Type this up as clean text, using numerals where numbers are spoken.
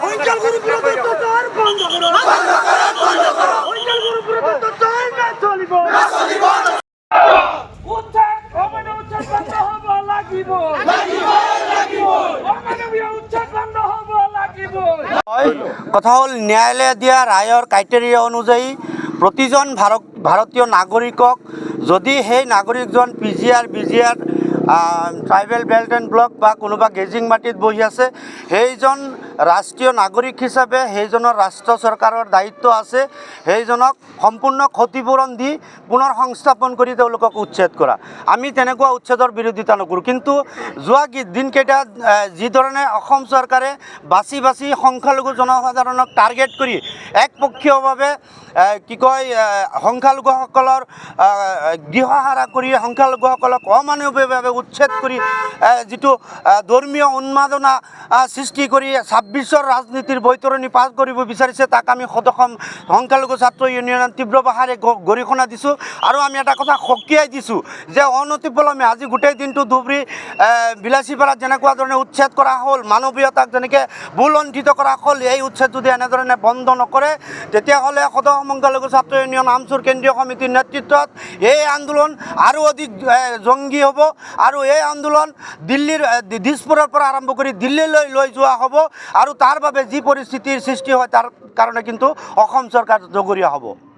অঞ্চল গুরুপুর অত্যাচার বন্ধ করো, অঞ্চল গুরুপুর অত্যাচার না চলিব, উচ্ছেদ অমানব উচ্ছেদ বন্ধ হব লাগিব, অমানবীয় উচ্ছেদ বন্ধ হব লাগিব। কথা হল ন্যায়ালয়ে দিয়া ৰায়ৰ ক্ৰাইটেৰিয়া অনুযায়ী প্ৰতিজন ভাৰতীয় নাগৰিকক যদি সেই নাগৰিকজন PGR BGR tribal belt and block বা কোনোবা গেজিং মাটিত বহি আছে সেইজন ৰাষ্ট্ৰীয় নাগৰিক হিচাপে সেইজনৰ ৰাষ্ট্ৰ চৰকাৰৰ দায়িত্ব আছে সেইজনক সম্পূৰ্ণ ক্ষতিপূৰণ দি পুনৰ সংস্থাপন কৰি তেওঁলোকক উচ্ছেদ কৰা। আমি তেনেকুৱা উচ্ছেদৰ বিৰোধিতা নকৰোঁ, কিন্তু যোৱা দিনকেইটাত যিধৰণে অসম চৰকাৰে বাছি বাছি সংখ্যালঘু জনসাধাৰণক টাৰ্গেট কৰি একপক্ষীয়ভাৱে কি কয় সংখ্যালঘুসকলৰ গৃহহাৰা কৰি সংখ্যালঘুসকলক অমানৱীয়ভাৱে উচ্ছেদ কৰি যিটো ধৰ্মীয় উন্মাদনা সৃষ্টি কৰি 26ৰ ৰাজনীতিৰ বৈতৰণি পাছ কৰিব বিচাৰিছে তাক আমি অসম সংখ্যালঘু ছাত্ৰ ইউনিয়নে তীব্ৰ ভাষাৰে গৰিহণা দিছোঁ। আৰু আমি এটা কথা সকীয়াই দিছোঁ যে অনতিপলমে আজি গোটেই দিনটো ধুবুৰী বিলাসীপাৰাত যেনেকুৱা ধৰণে উচ্ছেদ কৰা হ'ল, মানৱীয়তাক যেনেকৈ বুলণ্ঠিত কৰা হ'ল, এই উচ্ছেদ যদি এনেধৰণে বন্ধ নকৰে তেতিয়াহ'লে অসম সংখ্যালঘু ছাত্ৰ ইউনিয়ন আমচুৰ কেন্দ্ৰীয় সমিতিৰ নেতৃত্বত এই আন্দোলন আৰু অধিক জংগী হ'ব আৰু এই আন্দোলন দিল্লীৰ দিছপুৰৰ পৰা আৰম্ভ কৰি দিল্লীলৈ লৈ যোৱা হ'ব আৰু তাৰ বাবে যি পৰিস্থিতিৰ সৃষ্টি হয় তাৰ কাৰণে কিন্তু অসম চৰকাৰ জগৰীয়া হ'ব।